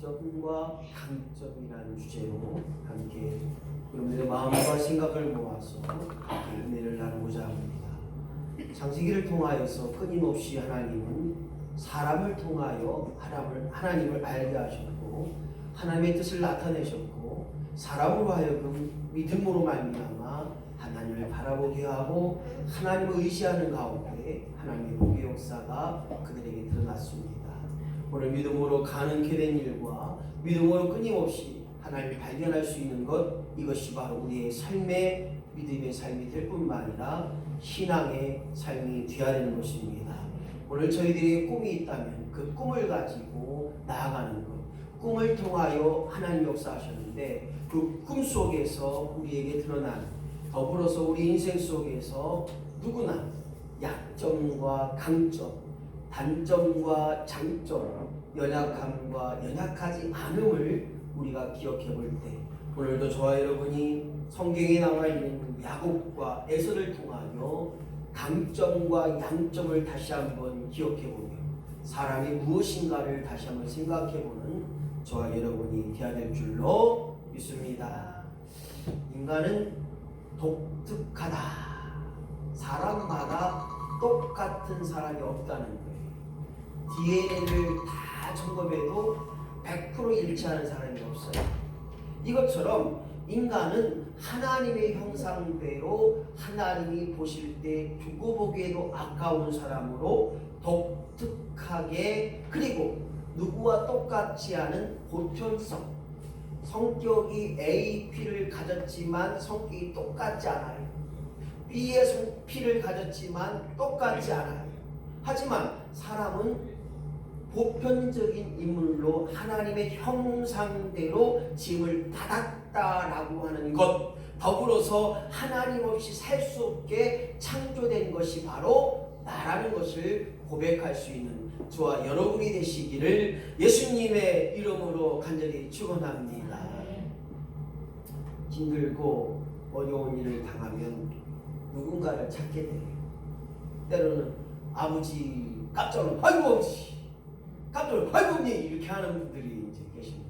약점과 강점이라는 주제로 함께 여러분들의 마음과 생각을 모아서 은혜를 나누고자 합니다. 창세기를 통하여서 끊임없이 하나님은 사람을 통하여 하나님을 알게 하셨고 하나님의 뜻을 나타내셨고 사람으로 하여금 믿음으로 말미암아 하나님을 바라보게 하고 하나님을 의지하는 가운데 하나님의 복의 역사가 그들에게 드러났습니다. 오늘 믿음으로 가능케 된 일과 믿음으로 끊임없이 하나님을 발견할 수 있는 것, 이것이 바로 우리의 삶의 믿음의 삶이 될 뿐만 아니라 신앙의 삶이 되어야 되는 것입니다. 오늘 저희들의 꿈이 있다면 그 꿈을 가지고 나아가는 것, 꿈을 통하여 하나님 역사하셨는데 그 꿈 속에서 우리에게 드러난, 더불어서 우리 인생 속에서 누구나 약점과 강점, 단점과 장점, 연약함과 연약하지 않음을 우리가 기억해 볼 때, 오늘도 저와 여러분이 성경에 나와 있는 야곱과 에서를 통하여 강점과 양점을 다시 한번 기억해 보며 사람이 무엇인가를 다시 한번 생각해 보는 저와 여러분이 되어야 될 줄로 믿습니다. 인간은 독특하다. 사람마다 똑같은 사람이 없다는 거예요. DNA를 다 점검해도 100% 일치하는 사람이 없어요. 이것처럼 인간은 하나님의 형상대로 하나님이 보실 때 두고 보기에도 아까운 사람으로 독특하게, 그리고 누구와 똑같지 않은 보편성, 성격이 A, P를 가졌지만 성격이 똑같지 않아요. B의 P를 가졌지만 똑같지 않아요. 하지만 사람은 보편적인 인물로 하나님의 형상대로 지음을 받았다라고 하는 것, 더불어서 하나님 없이 살 수 없게 창조된 것이 바로 나라는 것을 고백할 수 있는 저와 여러분이 되시기를 예수님의 이름으로 간절히 축원합니다. 힘들고 어려운 일을 당하면 누군가를 찾게 돼요. 때로는 아버지 깜짝 놀라, 아이고 아버지 깜짝 놀라, 아이고 언니, 이렇게 하는 분들이 이제 계시는데,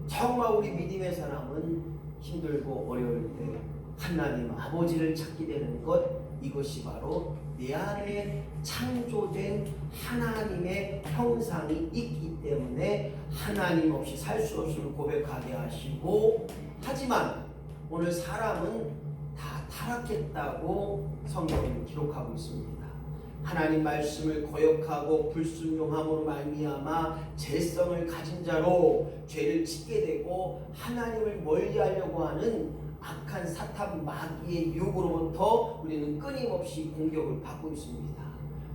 정말 우리 믿음의 사람은 힘들고 어려울 때 하나님 아버지를 찾게 되는 것, 이것이 바로 내 안에 창조된 하나님의 형상이 있기 때문에 하나님 없이 살 수 없음을 고백하게 하시고, 하지만 오늘 사람은 다 타락했다고 성경은 기록하고 있습니다. 하나님 말씀을 거역하고 불순종함으로 말미암아 죄성을 가진 자로 죄를 짓게 되고 하나님을 멀리하려고 하는 악한 사탄 마귀의 유혹으로부터 우리는 끊임없이 공격을 받고 있습니다.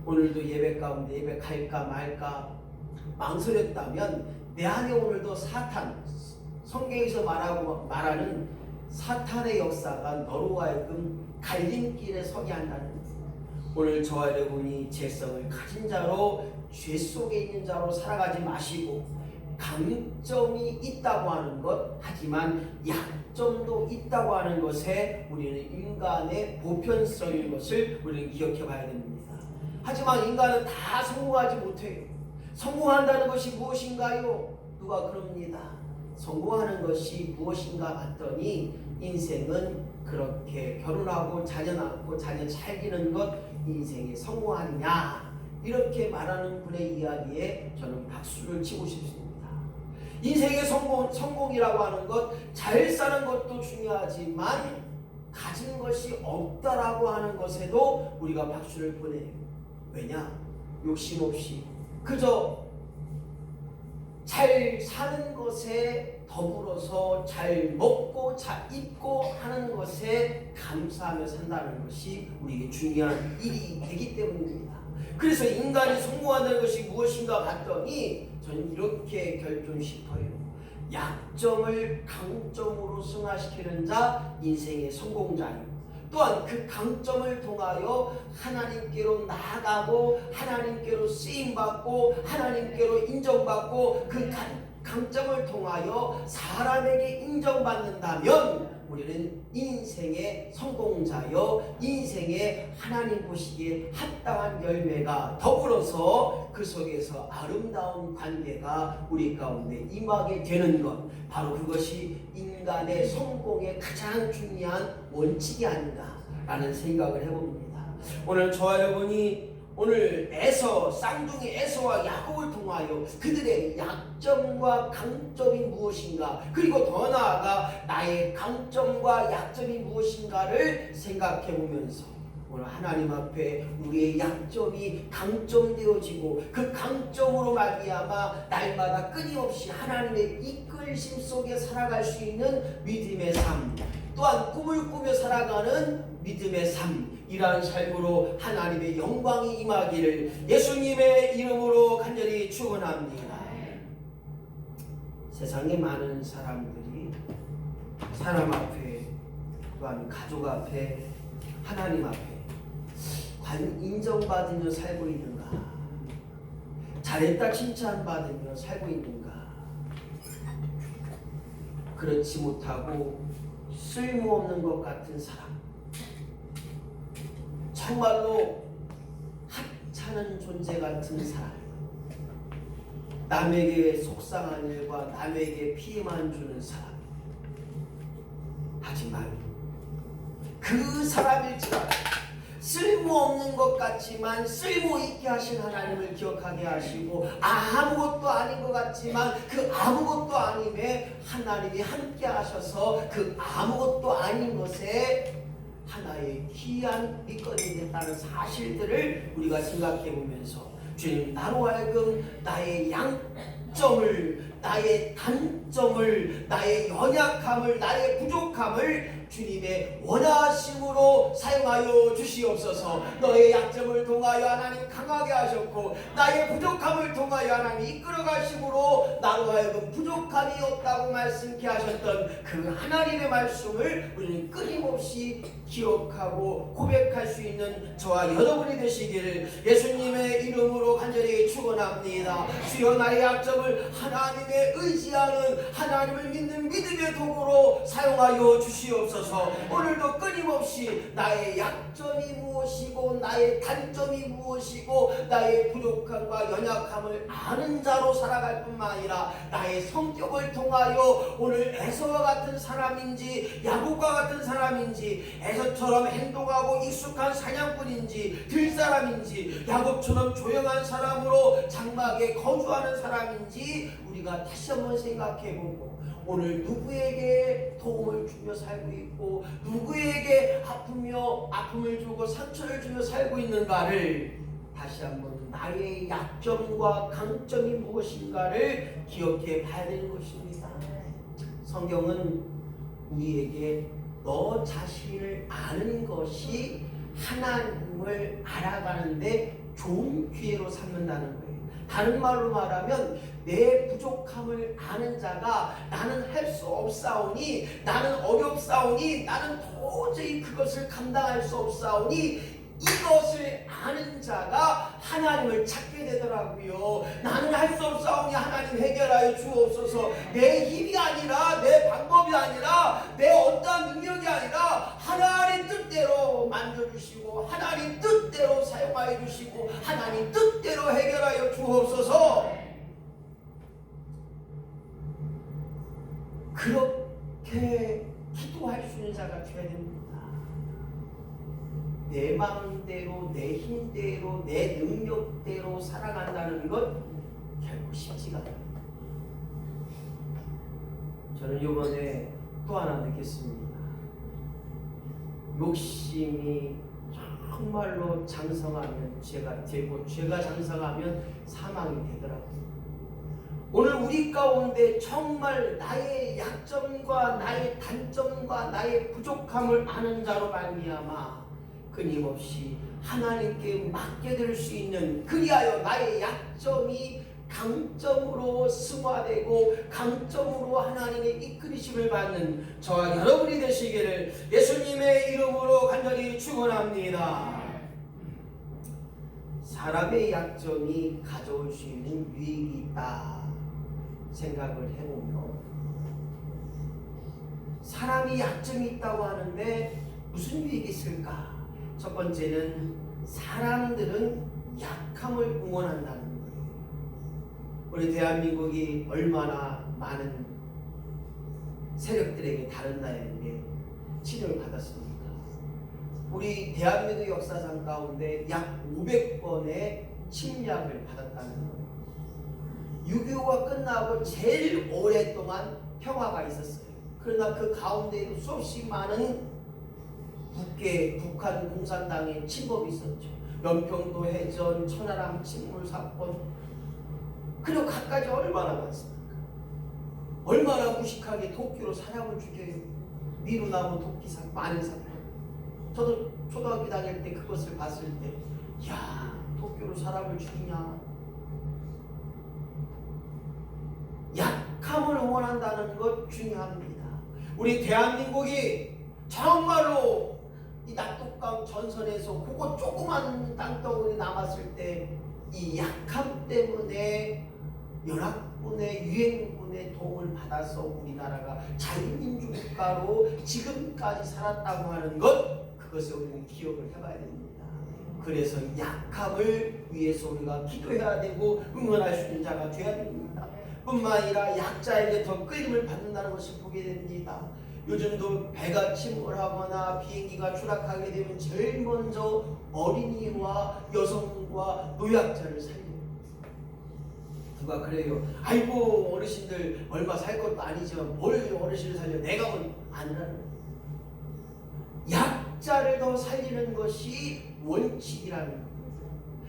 오늘도 예배 가운데 예배 갈까 말까 망설였다면 내 안에 오늘도 사탄, 성경에서 말하는 사탄의 역사가 너로 하여금 갈림길에 서게 한다는 것. 오늘 저와 여러분이 죄성을 가진 자로, 죄 속에 있는 자로 살아가지 마시고 강점이 있다고 하는 것, 하지만 약점도 있다고 하는 것에 우리는 인간의 보편성인 것을 우리는 기억해 봐야 됩니다. 하지만 인간은 다 성공하지 못해요. 성공한다는 것이 무엇인가요? 누가 그럽니다. 성공하는 것이 무엇인가 봤더니 인생은 그렇게 결혼하고 자녀 낳고 자녀 잘 기르는 것, 인생이 성공하느냐, 이렇게 말하는 분의 이야기에 저는 박수를 치고 싶습니다. 인생의 성공이라고 하는 것, 잘 사는 것도 중요하지만 가진 것이 없다라고 하는 것에도 우리가 박수를 보내요. 왜냐? 욕심 없이 그저 잘 사는 것에 더불어서 잘 먹고 잘 입고 하는 것에 감사하며 산다는 것이 우리에게 중요한 일이 되기 때문입니다. 그래서 인간이 성공한다는 것이 무엇인가 봤더니 저는 이렇게 결론 싶어요. 약점을 강점으로 승화시키는 자, 인생의 성공자요. 또한 그 강점을 통하여 하나님께로 나아가고 하나님께로 쓰임받고 하나님께로 인정받고 그 강점을 통하여 사람에게 인정받는다면 우리는 인생의 성공자여 인생의 하나님 보시기에 합당한 열매가 더불어서 그 속에서 아름다운 관계가 우리 가운데 임하게 되는 것, 바로 그것이 인간의 성공의 가장 중요한 원칙이 아닌가라는 생각을 해봅니다. 오늘 저와 여러분이 오늘 쌍둥이 에서와 야곱을 통하여 그들의 약점과 강점이 무엇인가, 그리고 더 나아가 나의 강점과 약점이 무엇인가를 생각해 보면서 오늘 하나님 앞에 우리의 약점이 강점되어지고 그 강점으로 말미암아 날마다 끊임없이 하나님의 이끌심 속에 살아갈 수 있는 믿음의 삶, 또한 꿈을 꾸며 살아가는 믿음의 삶, 이러한 삶으로 하나님의 영광이 임하기를 예수님의 이름으로 간절히 축원합니다. 세상에 많은 사람들이 사람 앞에, 또한 가족 앞에, 하나님 앞에 과연 인정받으며 살고 있는가? 잘했다 칭찬받으며 살고 있는가? 그렇지 못하고 쓸모없는 것 같은 사람, 정말로 하찮은 존재 같은 사람, 남에게 속상한 일과 남에게 피해만 주는 사람, 하지만 그 사람일지라도 쓸모없는 것 같지만 쓸모있게 하신 하나님을 기억하게 하시고, 아무것도 아닌 것 같지만 그 아무것도 아님에 하나님이 함께 하셔서 그 아무것도 아닌 것에 하나의 귀한 밑거름이 됐다는 사실들을 우리가 생각해 보면서 주님, 나로 하여금 나의 양점을, 나의 단점을, 나의 연약함을, 나의 부족함을 주님의 원하심으로 사용하여 주시옵소서. 너의 약점을 통하여 하나님 강하게 하셨고 나의 부족함을 통하여 하나님 이끌어 가심으로 나로 하여금 부족함이 없다고 말씀케 하셨던 그 하나님의 말씀을 우리는 끊임없이 기억하고 고백할 수 있는 저와 여러분이 되시기를 예수님의 이름으로 간절히 축원합니다. 주여, 나의 약점을 하나님의 의지하는, 하나님을 믿는 믿음의 도구로 사용하여 주시옵소서. 오늘도 끊임없이 나의 약점이 무엇이고 나의 단점이 무엇이고 나의 부족함과 연약함을 아는 자로 살아갈 뿐만 아니라 나의 성격을 통하여 오늘 에서와 같은 사람인지 야곱과 같은 사람인지, 에서처럼 행동하고 익숙한 사냥꾼인지 들사람인지, 야곱처럼 조용한 사람으로 장막에 거주하는 사람인지 우리가 다시 한번 생각해보고 오늘 누구에게 도움을 주며 살고 있고 누구에게 아픔을 주고 상처를 주며 살고 있는가를 다시 한번 나의 약점과 강점이 무엇인가를 기억해 봐야 되는 것입니다. 성경은 우리에게 너 자신을 아는 것이 하나님을 알아가는데 좋은 기회로 삼는다는 거예요. 다른 말로 말하면 내 부족함을 아는 자가 나는 할 수 없사오니, 나는 어렵사오니, 나는 도저히 그것을 감당할 수 없사오니, 이것을 아는 자가 하나님을 찾게 되더라고요. 나는 할 수 없사오니 하나님 해결하여 주옵소서. 내 힘이 아니라, 내 방법이 아니라, 내 어떠한 능력이 아니라 하나님 뜻대로 만져주시고 하나님 뜻대로 사용하여 주시고 하나님 뜻대로 해결하여 주옵소서. 그렇게 기도할 수 있는 자가 되어야 됩니다. 내 마음대로, 내 힘대로, 내 능력대로 살아간다는 것 결코 쉽지가 않아요. 저는 이번에 또 하나 느꼈습니다. 욕심이 정말로 장성하면 죄가 되고, 죄가 장성하면 사망이 되더라고요. 오늘 우리 가운데 정말 나의 약점과 나의 단점과 나의 부족함을 아는 자로 말미암아 끊임없이 하나님께 맡게 될 수 있는, 그리하여 나의 약점이 강점으로 승화되고 강점으로 하나님의 이끌으심을 받는 저와 여러분이 되시기를 예수님의 이름으로 간절히 축원합니다. 사람의 약점이 가져올 수 있는 유익이 있다. 생각을 해보면 사람이 약점이 있다고 하는데 무슨 유익이 있을까? 첫 번째는 사람들은 약함을 응원한다는 거예요. 우리 대한민국이 얼마나 많은 세력들에게 다른 나라에게 침입을 받았습니까? 우리 대한민국 역사상 가운데 약 500번의 침략을 받았다는 거예요. 6.25가 끝나고 제일 오랫동안 평화가 있었어요. 그러나 그 가운데에도 수없이 많은 북한 공산당의 침범이 있었죠. 연평도 해전, 천하람 침몰 사건, 그리고 갖가지 얼마나 많습니까? 얼마나 무식하게 도끼로 사람을 죽여요. 미루나무 도끼 많은 사건. 저도 초등학교 다닐 때 그것을 봤을 때, 야, 도끼로 사람을 죽이냐? 약함을 응원한다는 것 중요합니다. 우리 대한민국이 정말로 이 낙동강 전선에서 그거 조그만 땅덩어리 남았을 때 이 약함 때문에 연합군의 유엔군의 도움을 받아서 우리나라가 자유민주 국가로 지금까지 살았다고 하는 것, 그것을 우리는 기억을 해봐야 됩니다. 그래서 약함을 위해서 우리가 기도해야 되고 응원할 수 있는 자가 되어야 됩니다. 뿐만 아니라 약자에게 더 끌림을 받는다는 것을 보게 됩니다. 요즘도 배가 침몰하거나 비행기가 추락하게 되면 제일 먼저 어린이와 여성과 노약자를 살려요. 누가 그래요. 아이고 어르신들 얼마 살 것도 아니지만 뭘 어르신을 살려, 내가 뭐 아니라는 거예요. 약자를 더 살리는 것이 원칙이라는 거예요.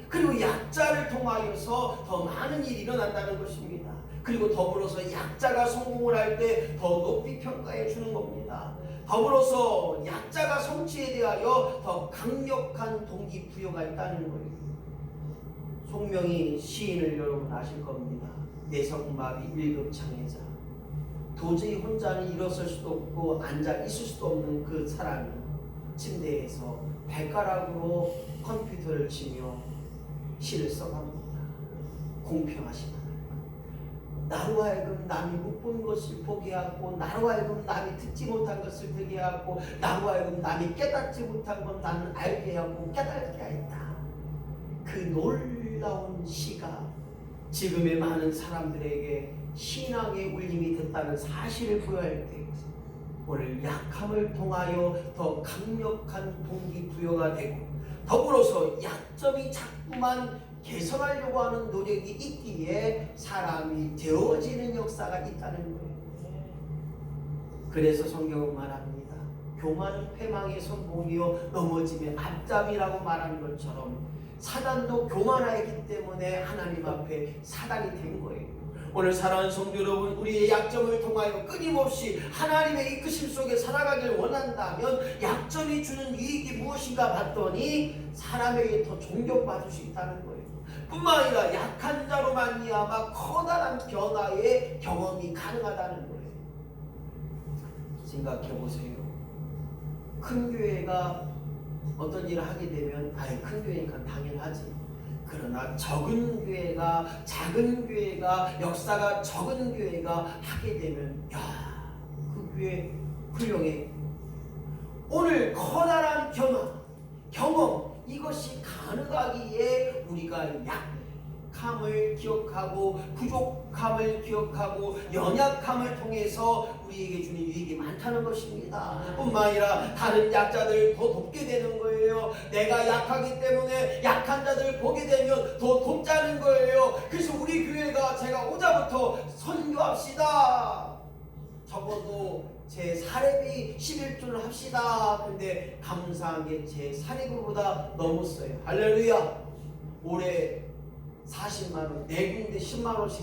그리고 약자를 통하여서 더 많은 일이 일어난다는 것입니다. 그리고 더불어서 약자가 성공을 할 때 더 높이 평가해 주는 겁니다. 더불어서 약자가 성취에 대하여 더 강력한 동기부여가 있다는 거예요. 송명희 시인을 여러분 아실 겁니다. 내성마비 1급 장애자. 도저히 혼자는 일어설 수도 없고 앉아 있을 수도 없는 그 사람이 침대에서 발가락으로 컴퓨터를 치며 시를 써갑니다. 공평하시다. 나로 하여금 남이 못 본 것을 보게 하고, 나로 하여금 남이 듣지 못한 것을 듣게 하고, 나로 하여금 남이 깨닫지 못한 것 나는 알게 하고 깨닫게 하였다. 그 놀라운 시가 지금의 많은 사람들에게 신앙의 울림이 됐다는 사실을 부여할 때 오늘 약함을 통하여 더 강력한 동기부여가 되고, 더불어서 약점이 자꾸만 개선하려고 하는 노력이 있기에 사람이 되어지는 역사가 있다는 거예요. 그래서 성경은 말합니다. 교만은 패망의 선봉이요 넘어짐의 앞잠이라고 말하는 것처럼 사단도 교만하기 때문에 하나님 앞에 사단이 된 거예요. 오늘 사랑하는 성도 여러분, 우리의 약점을 통하여 끊임없이 하나님의 이끄심 속에 살아가길 원한다면 약점이 주는 유익이 무엇인가 봤더니 사람에게 더 존경받을 수 있다는 거예요. 뿐만 아니라 약한 자로 말미암아 커다란 변화의 경험이 가능하다는 거예요. 생각해 보세요. 큰 교회가 어떤 일을 하게 되면 큰 교회니까 당연하지. 그러나 적은 교회가, 작은 교회가, 역사가 적은 교회가 하게 되면 야, 그 교회 훌륭해. 오늘 커다란 변화, 경험, 이것이 가능하기에 우리가 약함을 기억하고 부족함을 기억하고 연약함을 통해서 우리에게 주는 유익이 많다는 것입니다. 뿐만 아니라 다른 약자들 더 돕게 되는 거예요. 내가 약하기 때문에 약한 자들 보게 되면 더 돕자는 거예요. 그래서 우리 교회가 제가 오자부터 선교합시다. 적어도 제 사례비 11조를 합시다. 근데 감사한 게 제 사례비보다 넘었어요. 할렐루야. 올해 40만원, 네 군데 10만원씩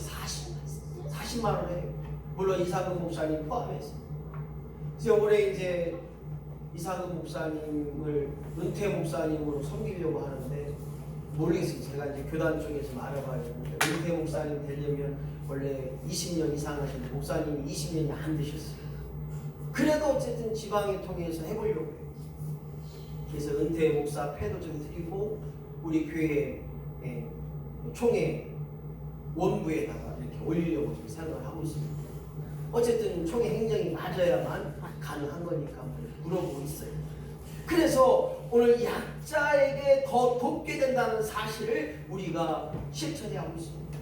40만원 해요. 물론 이상근 목사님 포함해서. 그래서 올해 이제 이상근 목사님을 은퇴 목사님으로 섬기려고 하는데 모르겠어요. 제가 이제 교단 쪽에서 알아봐야 되는데 은퇴 목사님 되려면 원래 20년 이상 하시는 목사님이 20년이 안 되셨어요. 그래도 어쨌든 지방에 통해서 해보려고 해요. 그래서 은퇴 목사 패도 좀 드리고 우리 교회 총회 원부에다가 이렇게 올리려고 좀 생각을 하고 있습니다. 어쨌든 총회 행정이 맞아야만 가능한 거니까 물어보고 있어요. 그래서 오늘 약자에게 더 돕게 된다는 사실을 우리가 실천해야 하고 있습니다.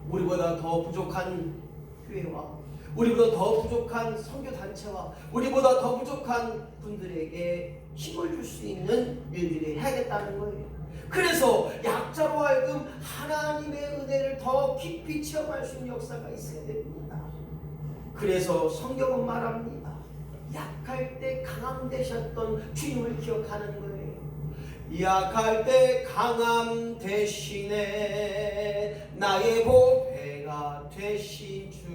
우리보다 더 부족한 교회와 우리보다 더 부족한 선교단체와 우리보다 더 부족한 분들에게 힘을 줄 수 있는 일들을 해야겠다는 거예요. 그래서 약자로 하여금 하나님의 은혜를 더 깊이 체험할 수 있는 역사가 있어야 됩니다. 그래서 성경은 말합니다. 약할 때 강함 되셨던 주님을 기억하는 거예요. 약할 때 강함 대신에 나의 보배가 되신 주.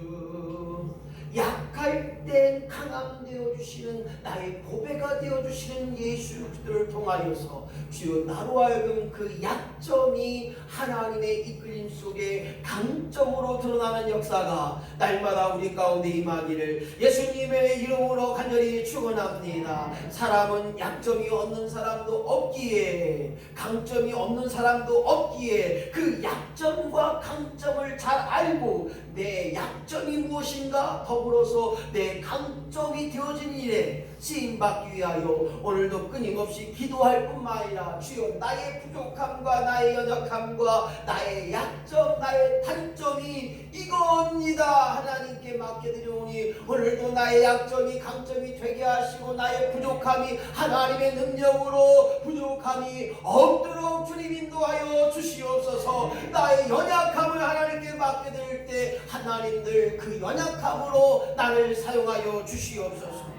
약할 땐 강함 되어주시는 나의 보배가 되어주시는 예수 그리스도를 통하여서 주여 나로 하여금 그 약점이 하나님의 이끌림 속에 강점으로 드러나는 역사가 날마다 우리 가운데 임하기를 예수님의 이름으로 간절히 축원합니다. 사람은 약점이 없는 사람도 없기에 강점이 없는 사람도 없기에 그 약점과 강점을 잘 알고 내 약점이 무엇인가 더불어서 내 강점이 되어진 일에 쓰임받기 위하여 오늘도 끊임없이 기도할 뿐만 아니라 주여 나의 부족함과 나의 연약함과 나의 약점 나의 단점이 이겁니다 하나님께 맡겨드리오니 오늘도 나의 약점이 강점이 되게 하시고 나의 부족함이 하나님의 능력으로 부족함이 없도록 주님 인도하여 주시옵소서. 나의 연약함을 하나님께 맡겨드릴 때 하나님들 그 연약함으로 나를 사용하여 주시옵소서.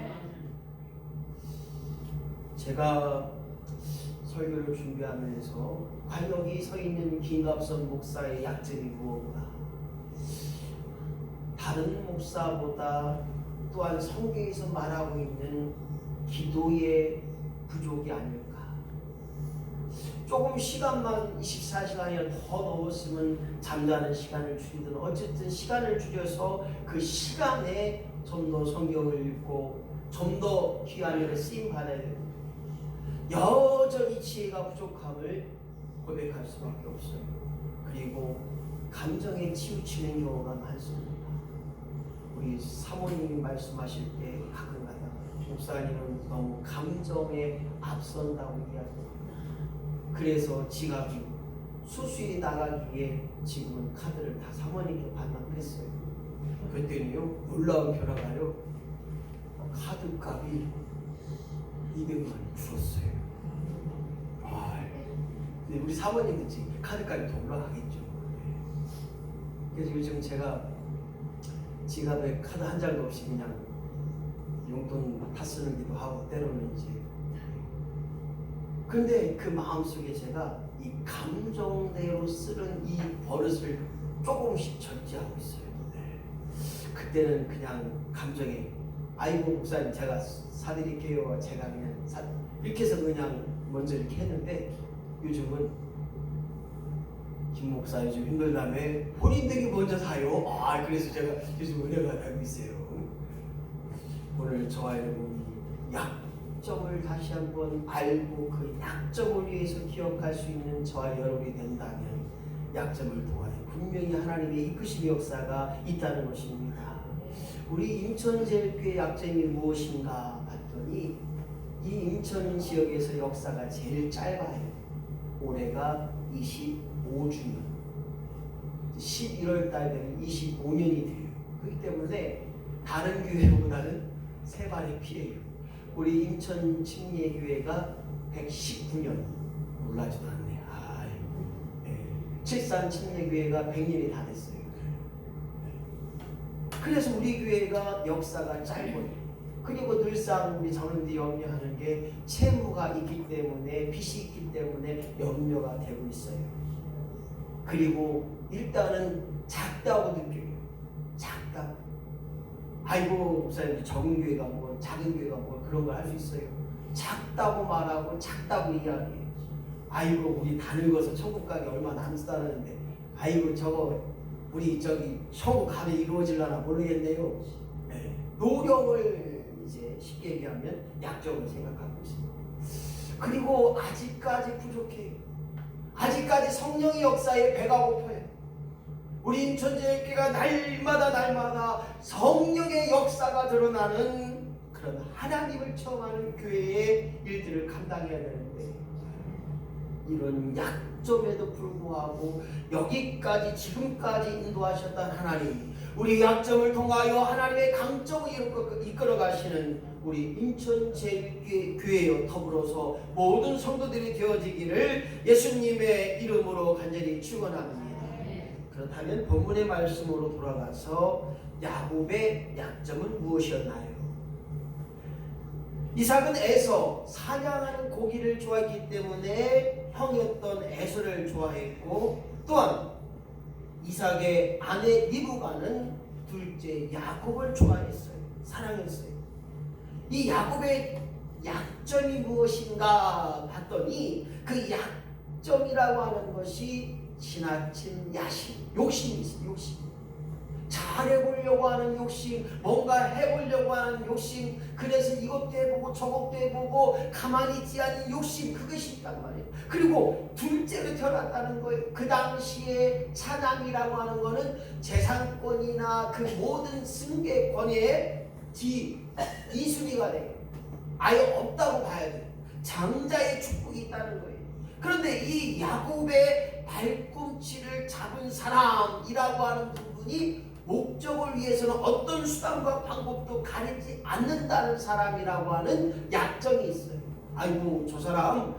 제가 설교를 준비하면서 과연 여기 서 있는 김갑선 목사의 약점이 무엇인가, 다른 목사보다 또한 성경에서 말하고 있는 기도의 부족이 아닐까. 조금 시간만 24시간이나 더 넣었으면 잠자는 시간을 줄이든 어쨌든 시간을 줄여서 그 시간에 좀 더 성경을 읽고 좀 더 귀한 일에 쓰임 받아야 됩니다. 여전히 지혜가 부족함을 고백할 수밖에 없어요. 그리고 감정에 치우치는 경우가 많습니다. 우리 사모님이 말씀하실 때 가끔가다 목사님은 너무 감정에 앞선다고 이야기합니다. 그래서 지갑이 수수이 나가기에 지금은 카드를 다 사모님께 반납했어요. 그랬더니요 놀라운 변화가요, 카드값이 200만이 줄었어요. 근데 우리 사모님도 지금 카드값이 더 올라가겠죠. 그래서 요즘 제가 지갑에 카드 한 장도 없이 그냥 용돈 다 쓰는기도 하고 때로는 이제. 근데 그 마음속에 제가 이 감정대로 쓰는 이 버릇을 조금씩 절제하고 있어요. 그때는 그냥 감정에 아이고 목사님 제가 사드릴게요. 제가 그냥 이렇게 해서 그냥 먼저 이렇게 했는데 요즘은 김 목사 요즘 힘들다며 본인들이 먼저 사요. 그래서 제가 요즘 은혜가 되고 있어요. 오늘 저와 여러분이 약점을 다시 한번 알고 그 약점을 위해서 기억할 수 있는 저와 여러분이 된다면 약점을 통하여 분명히 하나님의 이끄심의 역사가 있다는 것입니다. 우리 인천제일교회 약점이 무엇인가 봤더니 이 인천 지역에서 역사가 제일 짧아요. 올해가 25주년, 11월 달 되면 25년이 돼요. 그렇기 때문에 다른 교회보다는 3발의 피해요. 우리 인천 침례교회가 119년, 놀라지도 않네요. 칠산 침례교회가 100년이 다 됐어요. 그래서 우리 교회가 역사가 짧아요. 그리고 늘상 우리 장로님들이 염려하는 게 채무가 있기 때문에, 빚이 있기 때문에 염려가 되고 있어요. 그리고 일단은 작다고 느껴요. 작다. 아이고 목사님 적은 교회가 뭐 작은 교회가 뭐 그런 걸 할 수 있어요. 작다고 말하고 작다고 이야기해요. 아이고 우리 다 늙어서 천국 가기 얼마 남지도 아이고 저거 우리 저기 천국 가면 이루어질라나 모르겠네요. 노력을 이제 쉽게 얘기하면 약점을 생각하고 있습니다. 그리고 아직까지 부족해요. 아직까지 성령의 역사에 배가 고파요. 우리 인천제일교회가 날마다 성령의 역사가 드러나는 그런 하나님을 체험하는 교회의 일들을 감당해야 되는데, 이런 약점에도 불구하고 여기까지 지금까지 인도하셨던 하나님, 우리 약점을 통하여 하나님의 강점을 이끌어 가시는 우리 인천제일교회여 더불어서 모든 성도들이 되어지기를 예수님의 이름으로 간절히 축원합니다. 그렇다면 본문의 말씀으로 돌아가서 야곱의 약점은 무엇이었나요? 이삭은 에서, 사냥하는 고기를 좋아했기 때문에 형이었던 에서를 좋아했고, 또한 이삭의 아내 리브가는 둘째 야곱을 좋아했어요. 사랑했어요. 이 야곱의 약점이 무엇인가 봤더니 그 약점이라고 하는 것이 지나친 야심, 욕심이 있어요. 욕심. 잘해보려고 하는 욕심, 뭔가 해보려고 하는 욕심, 그래서 이것도 해보고 저것도 해보고 가만히 있지 않는 욕심, 그것이 있단 말이에요. 그리고 둘째로 태어났다는 거예요. 그 당시에 차남이라고 하는 거는 재산권이나 그 모든 승계 권위의 이순위가 돼요. 아예 없다고 봐야 돼요. 장자의 축복이 있다는 거예요. 그런데 이 야곱의 발꿈치를 잡은 사람이라고 하는 부분이 목적을 위해서는 어떤 수단과 방법도 가리지 않는다는 사람이라고 하는 약점이 있어요. 아이고 저 사람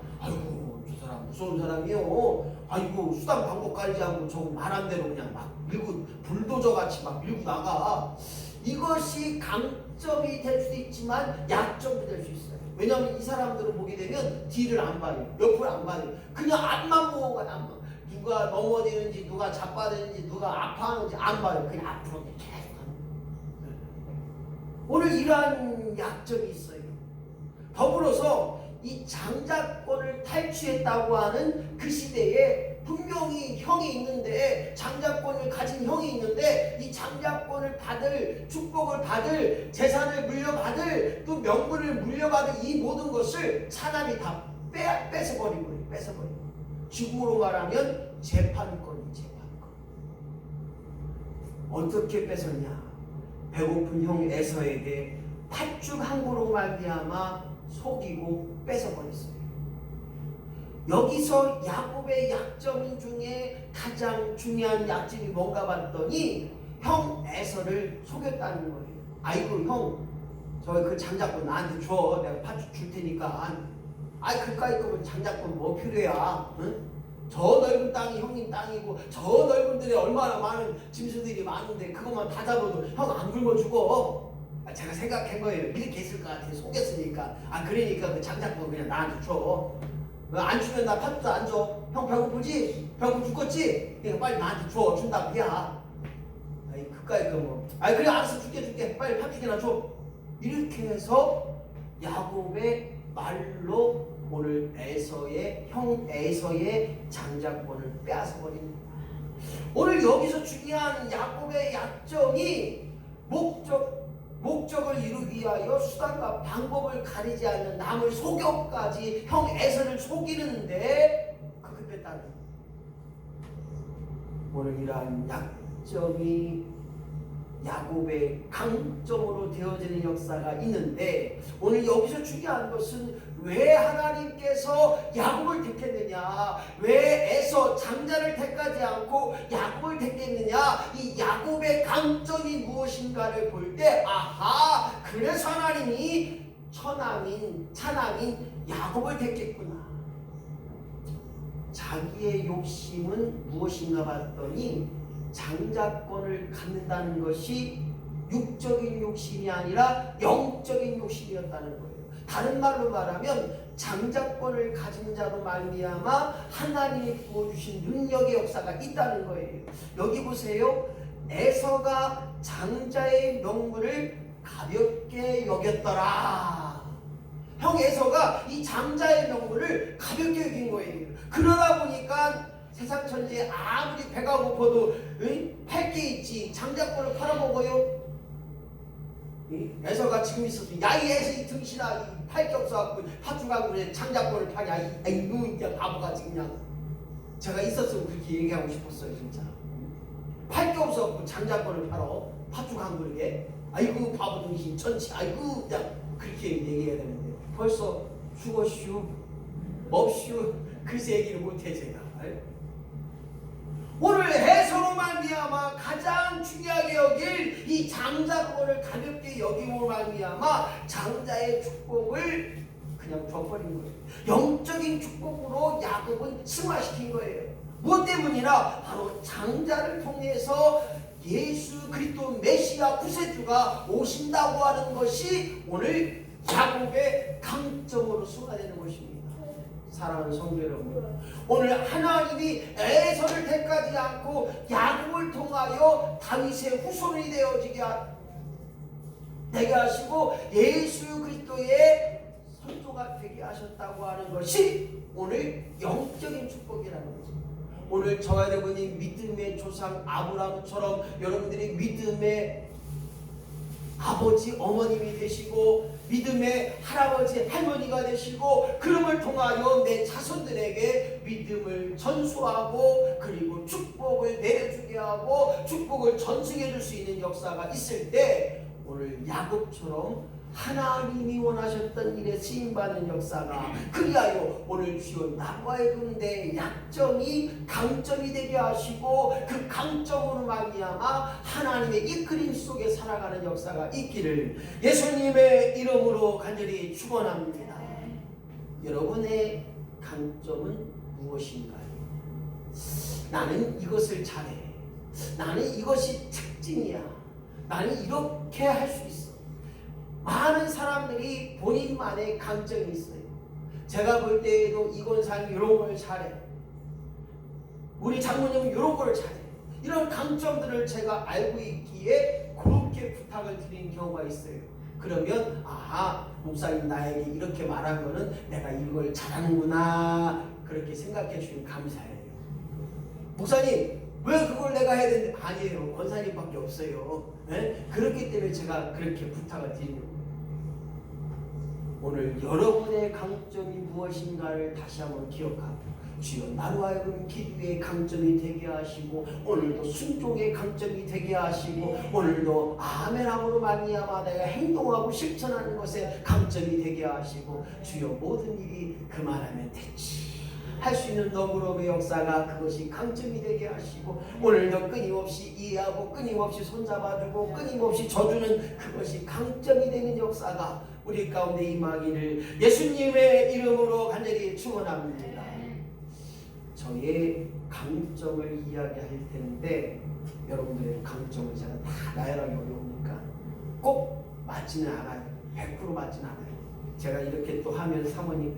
무서운 사람이요. 아이고 수단 방법 가리지 않고 저거 말한 대로 그냥 막 밀고 불도저 같이 막 밀고 나가. 이것이 강점이 될 수도 있지만 약점이 될 수 있어요. 왜냐하면 이 사람들을 보게 되면 뒤를 안 봐요. 옆을 안 봐요. 그냥 앞만 보고 가요. 앞만. 누가 넘어지는지, 누가 자빠지는지, 누가 아파하는지 안 봐요. 그냥 앞으로 계속 가는 거예요. 오늘 이러한 약점이 있어요. 더불어서 이 장자권을 탈취했다고 하는 그 시대에 분명히 형이 있는데, 장자권을 가진 형이 있는데, 이 장자권을 받을, 축복을 받을, 재산을 물려받을, 또 명분을 물려받을 이 모든 것을 차남이 다 뺏어버린 거예요. 뺏어버린 거예요. 지금으로 말하면 재판권이 재판권. 어떻게 뺏었냐? 배고픈 형 에서에게 팥죽 한 그릇 말미암아 속이고 뺏어버렸어요. 여기서 야곱의 약점 중에 가장 중요한 약점이 뭔가 봤더니 형 에서를 속였다는 거예요. 아이고 형, 저 그 장자권 나한테 줘. 내가 팥죽 줄 테니까. 아이 그까이 거면 장자권 뭐 필요해야? 응? 저 넓은 땅이 형님 땅이고 저 넓은 들에 얼마나 많은 짐승들이 많은데 그것만 다 잡아도 형 안 굶어 죽어. 제가 생각한 거예요. 이렇게 있을 것 같아. 속였으니까. 그러니까 그 장자권 그냥 나한테 줘. 안 주면 나 팥도 안 줘. 형 배고프지? 배고프 죽겠지? 그러니까 빨리 나한테 줘. 준다고 야. 아이 그까이 거 뭐. 그래 알았어 줄게. 빨리 팥죽이나 줘. 이렇게 해서 야곱의 말로 오늘 형 에서의 장자권을 빼앗아버립니다. 오늘 여기서 중요한 야곱의 약점이 목적을 이루기 위하여 수단과 방법을 가리지 않는 남을 속여까지 형 에서를 속이는데 그걸 뺐다는 거예요. 오늘 이러한 약점이 야곱의 강점으로 되어지는 역사가 있는데, 오늘 여기서 중요한 것은 왜 하나님께서 야곱을 택했느냐, 왜 에서 장자를 택하지 않고 야곱을 택했느냐, 이 야곱의 강점이 무엇인가를 볼 때 아하, 그래서 하나님이 차남인 야곱을 택했구나. 자기의 욕심은 무엇인가 봤더니 장자권을 갖는다는 것이 육적인 욕심이 아니라 영적인 욕심이었다는 거예요. 다른 말로 말하면 장자권을 가진 자로 말미암아 하나님이 부어주신 능력의 역사가 있다는 거예요. 여기 보세요. 에서가 장자의 명분을 가볍게 여겼더라. 형 에서가 이 장자의 명분을 가볍게 여긴 거예요. 그러다 보니까 세상 천지에 아무리 배가 고파도 팔 게 있지 장자권을 팔아먹어요? 에서가 지금 있어도 야이 에서 이 등신아 팔 게 없어갖고 팥죽하고 그래 장자권을 파냐 이놈 그냥 바보같이 그냥. 제가 있었으면 그렇게 얘기하고 싶었어요 진짜. 팔 게 없어 장자권을 팔어 팥죽 한 그릇에. 아이고 바보 등신 천치. 아이고 야 그렇게 얘기해야 되는데 벌써 죽었슈 없슈 글쎄 얘기를 못해 제가. 오늘 해서로 말미암아 가장 중요하게 여길 이 장자권을 가볍게 여김으로 말미암아 장자의 축복을 그냥 줘버린 거예요. 영적인 축복으로 야곱은 승화시킨 거예요. 무엇 때문이라 바로 장자를 통해서 예수 그리스도 메시아 구세주가 오신다고 하는 것이 오늘 야곱의 강점으로 승화되는 것입니다. 사랑하는 성도 여러분, 오늘 하나님이 에서를 택하지 않고 야곱을 통하여 다윗의 후손이 되게 하시고 예수 그리스도의 선조가 되게 하셨다고 하는 것이 오늘 영적인 축복이라는 거죠. 오늘 저와 여러분이 믿음의 조상 아브라함처럼 여러분들이 믿음의 아버지 어머님이 되시고 믿음의 할아버지 할머니가 되시고 그름을 통하여 내 자손들에게 믿음을 전수하고 그리고 축복을 내려주게 하고 축복을 전승해 줄 수 있는 역사가 있을 때 오늘 야곱처럼 하나님이 원하셨던 일에 쓰임받는 역사가 그리하여 오늘 주여 나와의 군대 약점이 강점이 되게 하시고 그 강점으로 말미암아 하나님의 이끌림 속에 살아가는 역사가 있기를 예수님의 이름으로 간절히 축원합니다. 여러분의 강점은 무엇인가요? 나는 이것을 잘해. 나는 이것이 특징이야. 나는 이렇게 할 수 있어. 많은 사람들이 본인만의 강점이 있어요. 제가 볼 때에도 이건상이 이런 걸 잘해. 우리 장모님은 이런 걸 잘해. 이런 강점들을 제가 알고 있기에 그렇게 부탁을 드리는 경우가 있어요. 그러면 목사님 나에게 이렇게 말한 거는 내가 이걸 잘하는구나 그렇게 생각해 주시면 감사해요. 목사님 왜 그걸 내가 해야 되는데 아니에요. 권사님밖에 없어요. 네? 그렇기 때문에 제가 그렇게 부탁을 드리는 거예요. 오늘 여러분의 강점이 무엇인가를 다시 한번 기억하고 주여 나로 하여금 기도의 강점이 되게 하시고 오늘도 순종의 강점이 되게 하시고 오늘도 아멘함으로 말미암아 내가 행동하고 실천하는 것에 강점이 되게 하시고 주여 모든 일이 그만하면 됐지 할 수 있는 너그러움의 역사가 그것이 강점이 되게 하시고 오늘도 끊임없이 이해하고 끊임없이 손잡아주고 끊임없이 져주는 그것이 강점이 되는 역사가 우리 가운데 임하기를 예수님의 이름으로 간절히 축원합니다. 저의 강점을 이야기할 텐데 여러분들의 강점을 제가 다 나열하기 어려우니까 꼭 맞지는 않아요. 100% 맞지는 않아요. 제가 이렇게 또 하면 사모님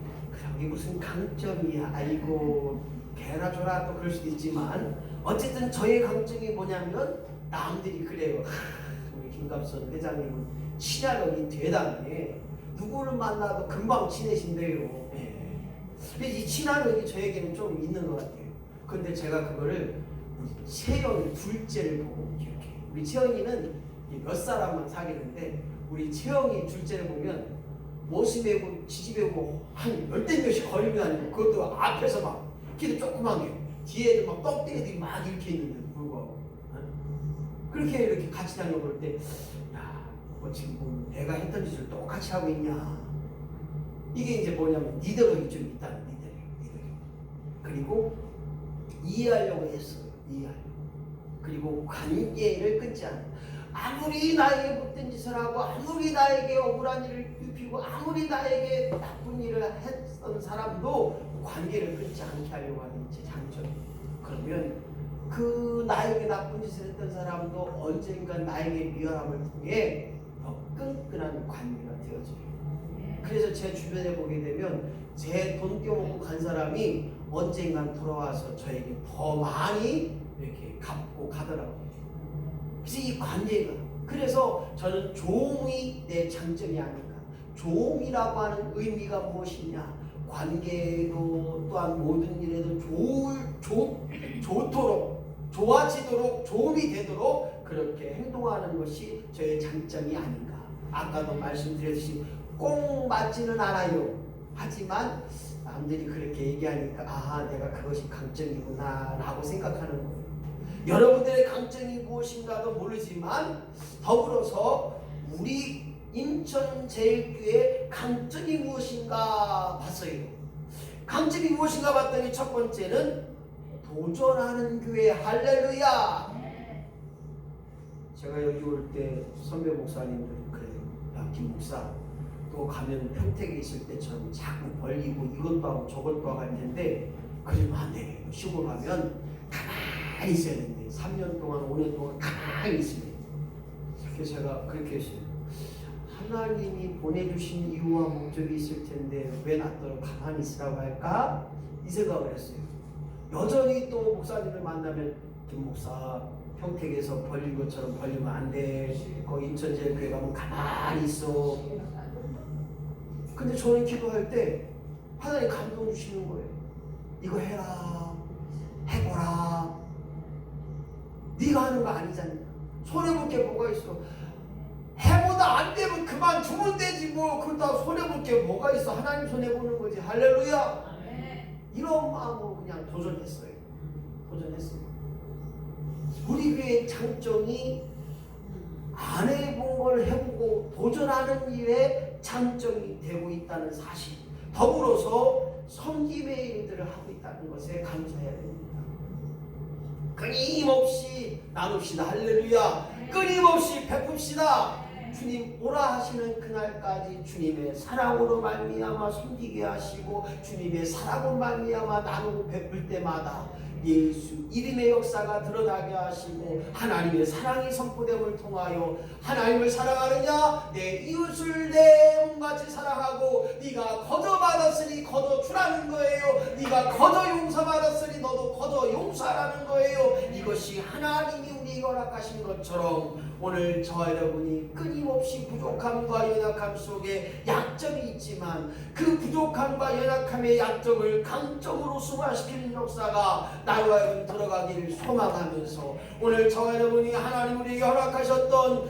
그게 무슨 강점이야 아이고 개나 줘라 또 그럴 수도 있지만 어쨌든 저의 강점이 뭐냐면 남들이 그래요. 우리 김갑선 회장님은 친화력이 대단해. 누구를 만나도 금방 친해진대요. 근데 이 친화력이 저에게는 좀 있는 것 같아요. 근데 제가 그거를 우리 채영이 둘째를 보고 이렇게 우리 채영이는 몇 사람만 사귀는데 우리 채영이 둘째를 보면 모습이고 지지배고 한 열댓 명씩 거리고 다니고 그것도 앞에서 막 키도 조그만 게 뒤에도 막 떡대기들이 막 이렇게 있는데 불구하고 그렇게 이렇게 같이 다녀볼 때 야, 뭐 지금 뭐 내가 했던 짓을 똑같이 하고 있냐 이게 이제 뭐냐면 리더력이 좀 있다는 리더력. 그리고 이해하려고 했어요. 이해하려고. 그리고 관계를 끊지 않아요. 아무리 나에게 못된 짓을 하고 아무리 나에게 억울한 일을 입히고 아무리 나에게 나쁜 일을 했던 사람도 관계를 끊지 않게 하려고 하는 제 장점이에요. 그러면 그 나에게 나쁜 짓을 했던 사람도 언젠가 나에게 미안함을 통해 더 끈끈한 관계가 되어져요. 그래서 제 주변에 보게 되면 제 돈 떼어먹고 간 사람이 언젠간 돌아와서 저에게 더 많이 이렇게 갚고 가더라고요. 그래서 이 관계가 그래서 저는 조음이 내 장점이 아닐까. 조음이라고 하는 의미가 무엇이냐. 관계도 또한 모든 일에도 좋도록 좋아지도록 조음이 되도록 그렇게 행동하는 것이 저의 장점이 아닌가. 아까도 말씀드렸듯이 꼭 맞지는 않아요. 하지만 남들이 그렇게 얘기하니까 내가 그것이 강점이구나 라고 생각하는 거예요. 여러분들의 강점이 무엇인가도 모르지만 더불어서 우리 인천제일교회 강점이 무엇인가 봤어요. 강점이 무엇인가 봤더니 첫 번째는 도전하는 교회. 할렐루야. 제가 여기 올 때 선배 목사님들 그래요. 야, 김 목사 또 가면 평택에 있을 때처럼 자꾸 벌리고 이것도 하고 저것도 하고 할 텐데 그러면 안 돼. 시골 가면 가만히 있어야 되는데 3년 동안 5년 동안 가만히 있어야 돼. 그래서 제가 그렇게 했어요. 하나님이 보내주신 이유와 목적이 있을 텐데 왜 나더러 가만히 있으라고 할까? 이 생각을 했어요. 여전히 또 목사님을 만나면 김 목사 평택에서 벌린 것처럼 벌리면 안 돼. 거기 인천제일교회 가면 가만히 있어. 근데 저는 기도할 때 하나님 감동 주시는 거예요. 이거 해라. 해보라. 네가 하는 거 아니잖아. 손해볼 게 뭐가 있어. 해보다 안 되면 그만두면 되지 뭐. 그렇다고 손해볼 게 뭐가 있어. 하나님 손해보는 거지. 할렐루야. 이런 마음으로 그냥 도전했어요. 우리 교회의 장점이 안 해본 걸 해보고 도전하는 일에 장점이 되고 있다는 사실, 더불어서 섬김의 일들을 하고 있다는 것에 감사해야 됩니다. 끊임없이 나눕시다. 할렐루야. 끊임없이 베풉시다. 주님 오라 하시는 그날까지 주님의 사랑으로 말미암아 섬기게 하시고 주님의 사랑으로 말미암아 나누고 베풀 때마다 예수 이름의 역사가 드러나게 하시고 하나님의 사랑이 선포됨을 통하여 하나님을 사랑하느냐 내 이웃을 내 몸같이 사랑하고 네가 거저 받았으니 거저 주라는 거예요. 네가 거저 용서받았으니 너도 거저 용서하라는 거예요. 이것이 하나님이 우리에게 허락하신 것처럼 오늘 저와 여러분이 끊임없이 부족함과 연약함 속에 약점이 있지만 그 부족함과 연약함의 약점을 강점으로 승화시키는 역사가 나와 여러분 들어가기를 소망하면서 오늘 저와 여러분이 하나님 우리에게 허락하셨던